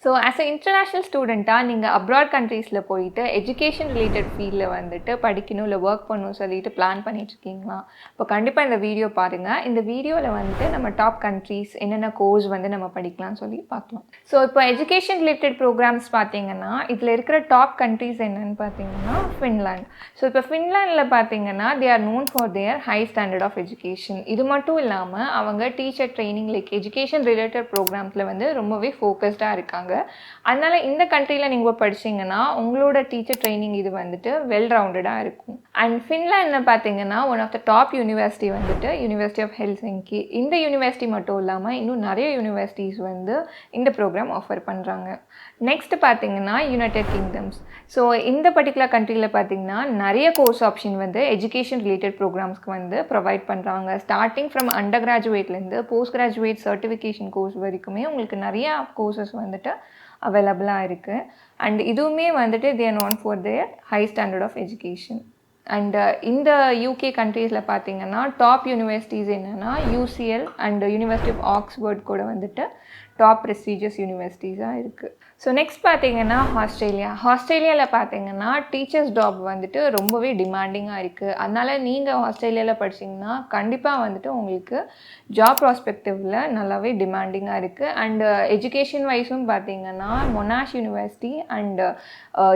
So as a international ஸ்டூடெண்ட்டாக நீங்கள் abroad கண்ட்ரீஸில் போயிட்டு எஜுகேஷன் ரிலேட்டட் ஃபீல்டில் வந்துட்டு படிக்கணும் இல்லை ஒர்க் பண்ணணும் சொல்லிட்டு பிளான் பண்ணிட்டுருக்கீங்களா? இப்போ கண்டிப்பாக இந்த வீடியோ பாருங்கள். இந்த வீடியோவில் வந்துட்டு நம்ம டாப் கண்ட்ரீஸ் என்னென்ன கோர்ஸ் வந்து நம்ம படிக்கலாம்னு சொல்லி பார்க்கலாம். ஸோ இப்போ எஜுகேஷன் ரிலேட்டட் ப்ரோக்ராம்ஸ் பார்த்தீங்கன்னா இதில் இருக்கிற டாப் கண்ட்ரீஸ் என்னென்னு பார்த்தீங்கன்னா ஃபின்லாண்ட். ஸோ இப்போ ஃபின்லாண்டில் பார்த்தீங்கன்னா they are known for their high standard of education. இது மட்டும் இல்லாமல் அவங்க teacher training like education related ப்ரோக்ராம்ஸில் வந்து ரொம்பவே ஃபோக்கஸ்டாக இருக்காங்க. அதனால இந்த கண்ட்ரியில் நீங்கள் படிச்சீங்கன்னா உங்களோட டீச்சர் ட்ரைனிங் இது வந்துட்டு வெல் ரவுண்டடாக இருக்கும். அண்ட் ஃபின்லாண்டில் பார்த்தீங்கன்னா one of the top university வந்துட்டு யூனிவர்சிட்டி ஆஃப் ஹெல்சிங்கி. இந்த யூனிவர்சிட்டி மட்டும் இல்லாமல் இன்னும் நிறைய யூனிவர்சிட்டிஸ் வந்து இந்த ப்ரோக்ராம் ஆஃபர் பண்ணுறாங்க. நெக்ஸ்ட் பார்த்தீங்கன்னா யுனைடெட் கிங்டம்ஸ். ஸோ இந்த பர்டிகுலர் கண்ட்ரியில் பார்த்தீங்கன்னா நிறைய கோர்ஸ் ஆப்ஷன் வந்து எஜுகேஷன் ரிலேட்டட் ப்ரோக்ராம்ஸ்க்கு வந்து ப்ரொவைட் பண்ணுறாங்க. ஸ்டார்டிங் ஃப்ரம் அண்டர் கிராஜுவேட்லேருந்து போஸ்ட் கிராஜுவேட் சர்டிஃபிகேஷன் கோர்ஸ் வரைக்குமே உங்களுக்கு நிறையா கோர்சஸ் வந்துட்டு அவைலபிளாக இருக்குது. அண்ட் இதுவுமே வந்துட்டு they are known for their high standard of education. And இந்த யூகே கண்ட்ரீஸில் பார்த்தீங்கன்னா டாப் யூனிவர்சிட்டிஸ் என்னென்னா UCL and university of Oxford கூட வந்துட்டு டாப் ப்ரெஸ்டீஜியஸ் யூனிவர்சிட்டிஸாக இருக்குது. ஸோ நெக்ஸ்ட் பார்த்தீங்கன்னா ஆஸ்திரேலியாவில் பார்த்தீங்கன்னா டீச்சர்ஸ் ஜாப் வந்துட்டு ரொம்பவே டிமாண்டிங்காக இருக்குது. அதனால் நீங்கள் ஆஸ்திரேலியாவில் படிச்சிங்கன்னா கண்டிப்பாக வந்துட்டு உங்களுக்கு ஜாப் ப்ராஸ்பெக்டிவில் நல்லாவே டிமாண்டிங்காக இருக்குது. அண்டு எஜுகேஷன் வைஸும் பார்த்தீங்கன்னா Monash university and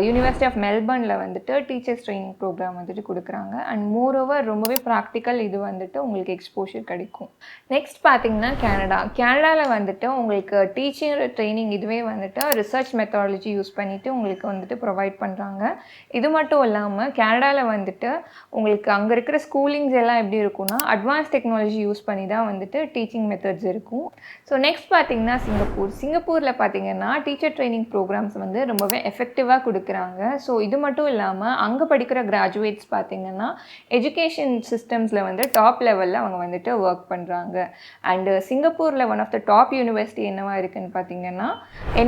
university of மெல்பர்னில் வந்துட்டு டீச்சர்ஸ் ட்ரைனிங் ப்ரோக்ராம் வந்துட்டு கொடுக்குறாங்க. அண்ட் மோரோவர் ரொம்பவே ப்ராக்டிக்கல் இது வந்துட்டு உங்களுக்கு எக்ஸ்போஷர் கிடைக்கும். நெக்ஸ்ட் பார்த்தீங்கன்னா கனடாவில் வந்துட்டு உங்களுக்கு டீச்சிங் ட்ரைனிங் இதுவே வந்துட்டு ரிசர்ச் மெத்தடாலஜி யூஸ் பண்ணிவிட்டு உங்களுக்கு வந்துட்டு ப்ரொவைட் பண்ணுறாங்க. இது மட்டும் இல்லாமல் கனடாவில் வந்துட்டு உங்களுக்கு அங்கே இருக்கிற ஸ்கூலிங்ஸ் எல்லாம் எப்படி இருக்குன்னா அட்வான்ஸ் டெக்னாலஜி யூஸ் பண்ணி தான் வந்துட்டு டீச்சிங் மெத்தட்ஸ் இருக்கும். ஸோ நெக்ஸ்ட் பார்த்தீங்கன்னா சிங்கப்பூரில் பார்த்தீங்கன்னா டீச்சர் ட்ரைனிங் ப்ரோக்ராம்ஸ் வந்து ரொம்பவே எஃபெக்டிவாக கொடுக்குறாங்க. ஸோ இது மட்டும் இல்லாமல் அங்கே படிக்கிற கிராஜுவேட்ஸ் பார்த்தீங்கன்னா எஜுகேஷன் சிஸ்டம்ஸில் வந்து டாப் லெவலில் அவங்க வந்துட்டு ஒர்க் பண்ணுறாங்க. அண்டு சிங்கப்பூரில் one of the top university என்னவா இருக்குன்னு பார்த்தீங்கன்னா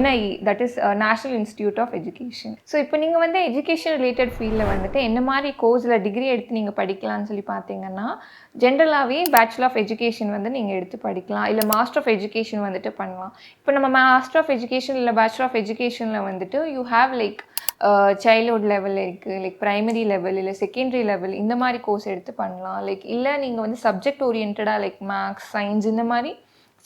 NIE, that is national institute of education. So இப்போ நீங்கள் வந்து எஜுகேஷன் ரிலேட்டட் ஃபீல்டில் வந்துட்டு என்ன மாதிரி கோர்ஸில் டிகிரி எடுத்து நீங்கள் படிக்கலாம்னு சொல்லி பார்த்தீங்கன்னா ஜென்ரலாகவே பேச்சுலர் ஆஃப் எஜுகேஷன் வந்து நீங்கள் எடுத்து படிக்கலாம், இல்லை மாஸ்டர் ஆஃப் எஜுகேஷன் வந்துட்டு பண்ணலாம். இப்போ நம்ம மாஸ்டர் ஆஃப் எஜுகேஷன் இல்லை பேச்சுலர் ஆஃப் எஜுகேஷனில் வந்துட்டு you have like childhood level இருக்குது, லைக் ப்ரைமரி லெவல் இல்லை செகண்டரி லெவல் இந்த மாதிரி கோர்ஸ் எடுத்து பண்ணலாம். லைக் இல்லை நீங்கள் வந்து சப்ஜெக்ட் ஓரியன்டாக லைக் மேக்ஸ் சயின்ஸ் இந்த மாதிரி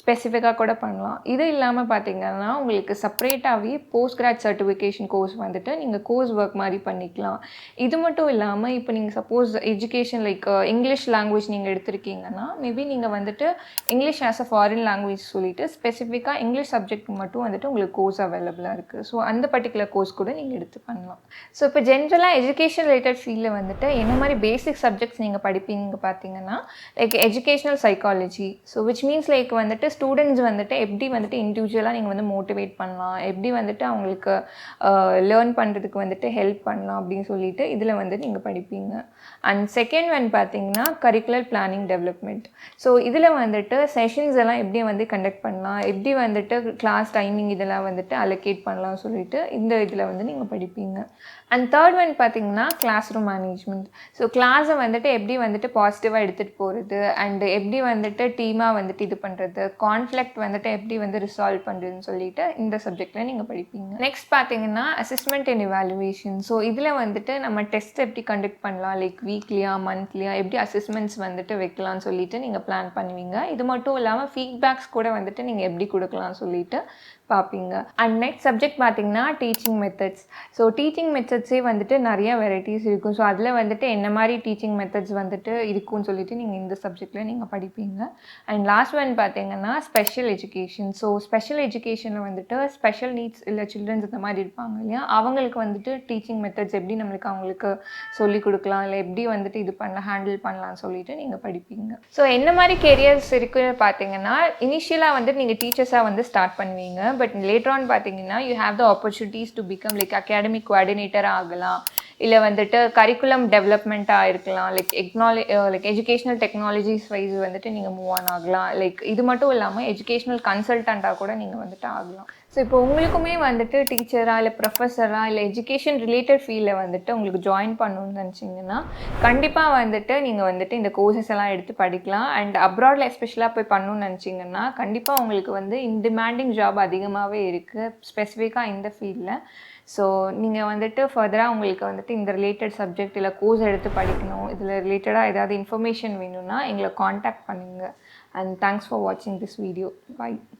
ஸ்பெசிஃபிக்காக கூட பண்ணலாம். இது இல்லாமல் பார்த்தீங்கன்னா உங்களுக்கு செப்பரேட்டாகவே போஸ்ட் கிராட் சர்டிஃபிகேஷன் கோர்ஸ் வந்துட்டு நீங்கள் கோர்ஸ் ஒர்க் மாதிரி பண்ணிக்கலாம். இது மட்டும் இல்லாமல் இப்போ நீங்கள் suppose education like English language நீங்கள் எடுத்திருக்கீங்கன்னா மேபி நீங்கள் வந்துட்டு English as a foreign language சொல்லிட்டு ஸ்பெசிஃபிக்காக இங்கிலீஷ் சப்ஜெக்ட் மட்டும் வந்துட்டு உங்களுக்கு கோர்ஸ் அவைலபிளாக இருக்குது. ஸோ அந்த பர்டிகுலர் கோர்ஸ் கூட நீங்கள் எடுத்து பண்ணலாம். ஸோ இப்போ ஜென்ரலாக எஜுகேஷன் ரிலேட்டட் ஃபீல்டில் வந்துட்டு என்ன மாதிரி பேசிக் சப்ஜெக்ட்ஸ் நீங்கள் படிப்பீங்க பார்த்தீங்கன்னா like educational psychology. So which means like வந்துட்டு ஸ்டூடெண்ட்ஸ் வந்துட்டு எப்படி வந்துட்டு இண்டிவிஜுவலாக நீங்கள் வந்து மோட்டிவேட் பண்ணலாம், எப்படி வந்துட்டு அவங்களுக்கு லேர்ன் பண்ணுறதுக்கு வந்துட்டு ஹெல்ப் பண்ணலாம் அப்படின்னு சொல்லிட்டு இதில் வந்து நீங்கள் படிப்பீங்க. அண்ட் செகண்ட் ஒன் பார்த்தீங்கன்னா கரிக்குலர் பிளானிங் டெவலப்மெண்ட். ஸோ இதில் வந்துட்டு செஷன்ஸ் எல்லாம் எப்படி வந்து கண்டக்ட் பண்ணலாம், எப்படி வந்துட்டு கிளாஸ் டைமிங் இதெல்லாம் வந்துட்டு அலோகேட் பண்ணலாம் சொல்லிட்டு இந்த இதில் வந்து நீங்கள் படிப்பீங்க. அண்ட் தேர்ட் ஒன் பார்த்தீங்கன்னா கிளாஸ் ரூம் மேனேஜ்மெண்ட். ஸோ கிளாஸை வந்துட்டு எப்படி வந்துட்டு பாசிட்டிவாக எடுத்துகிட்டு போகிறது அண்ட் எப்படி வந்துட்டு டீமாக வந்துட்டு இது பண்ணுறது, கான்ஃப்ளிக்ட் வந்துட்டு எப்படி வந்து ரிசால்வ் பண்ணுறதுன்னு சொல்லிட்டு இந்த சப்ஜெக்டில் நீங்கள் படிப்பீங்க. நெக்ஸ்ட் பார்த்தீங்கன்னா அசஸ்மெண்ட் அண்ட் இவாலுவேஷன். ஸோ இதில் வந்துட்டு நம்ம டெஸ்ட் எப்படி கண்டக்ட் பண்ணலாம், லைக் வீக்லியா மந்த்லியா எப்படி அசஸ்மெண்ட்ஸ் வந்துட்டு வைக்கலாம்னு சொல்லிட்டு நீங்கள் பிளான் பண்ணுவீங்க. இது மட்டும் இல்லாமல் ஃபீட்பேக்ஸ் கூட வந்துட்டு நீங்கள் எப்படி கொடுக்கலாம்னு சொல்லிட்டு பார்ப்பீங்க. அண்ட் நெக்ஸ்ட் சப்ஜெக்ட் பார்த்தீங்கன்னா டீச்சிங் மெத்தட்ஸ். ஸோ டீச்சிங் மெத்தட்ஸே வந்துட்டு நிறைய வெரைட்டிஸ் இருக்கும். ஸோ அதில் வந்துட்டு என்ன மாதிரி டீச்சிங் மெத்தட்ஸ் வந்துட்டு இருக்குன்னு சொல்லிட்டு நீங்கள் இந்த சப்ஜெக்டில் நீங்கள் படிப்பீங்க. அண்ட் லாஸ்ட் ஒன் பார்த்தீங்கன்னா ஸ்பெஷல் எஜுகேஷன். ஸோ ஸ்பெஷல் எஜுகேஷனில் வந்துட்டு ஸ்பெஷல் நீட்ஸ் இல்லை சில்ட்ரன்ஸ் இந்த மாதிரி இருப்பாங்க இல்லையா, அவங்களுக்கு வந்துட்டு டீச்சிங் மெத்தட்ஸ் எப்படி நம்மளுக்கு அவங்களுக்கு சொல்லிக் கொடுக்கலாம், இல்லை எப்படி வந்துட்டு இது பண்ணலாம் ஹேண்டில் பண்ணலாம்னு சொல்லிட்டு நீங்கள் படிப்பீங்க. ஸோ என்ன மாதிரி கெரியர்ஸ் இருக்குன்னு பார்த்தீங்கன்னா இனிஷியலாக வந்துட்டு நீங்கள் டீச்சர்ஸாக வந்து ஸ்டார்ட் பண்ணுவீங்க. பட் லேட்டர் ஆன் பார்த்தீங்கன்னா you have the opportunities to become like academic கோஆர்டினேட்டராக ஆகலாம், இல்லை வந்துட்டு கரிக்குலம் டெவலப்மெண்ட்டாக இருக்கலாம், லைக் எஜுகேஷ்னல் டெக்னாலஜிஸ் வைஸ் வந்துட்டு நீங்கள் மூவ் ஆன் ஆகலாம். லைக் இது மட்டும் இல்லாமல் எஜுகேஷ்னல் கன்சல்டண்ட்டாக கூட நீங்கள் வந்துட்டு ஆகலாம். ஸோ இப்போ உங்களுக்குமே வந்துட்டு டீச்சரா, இல்ல ப்ரொஃபஸரா, இல்ல எஜுகேஷன் ரிலேட்டட் ஃபீல்ட்ல வந்துட்டு உங்களுக்கு ஜாயின் பண்ணணும்னு நினச்சிங்கன்னா, கண்டிப்பா வந்துட்டு நீங்க வந்துட்டு இந்த கோர்சஸ் எல்லாம் எடுத்து படிக்கலாம். அண்ட் அப்ராட்ல எஸ்பெஷலா போய் பண்ணணும்னு நினச்சிங்கன்னா, கண்டிப்பா உங்களுக்கு வந்து டிமாண்டிங் ஜாப் அதிகமாவே இருக்கு. ஸ்பெசிஃபிக்கா இந்த ஃபீல்ட்ல. ஸோ நீங்க வந்துட்டு ஃபர்தரா உங்களுக்கு வந்துட்டு இந்த ரிலேட்டட் சப்ஜெக்ட் இல்ல கோர்ஸ் எடுத்து படிக்கணும். இதில ரிலேட்டடா ஏதாவது இன்ஃபர்மேஷன் வேணும்னா எங்கள கான்டாக்ட் பண்ணுங்க. அண்ட் தேங்க்ஸ் ஃபார் வாட்சிங் திஸ் வீடியோ. பை.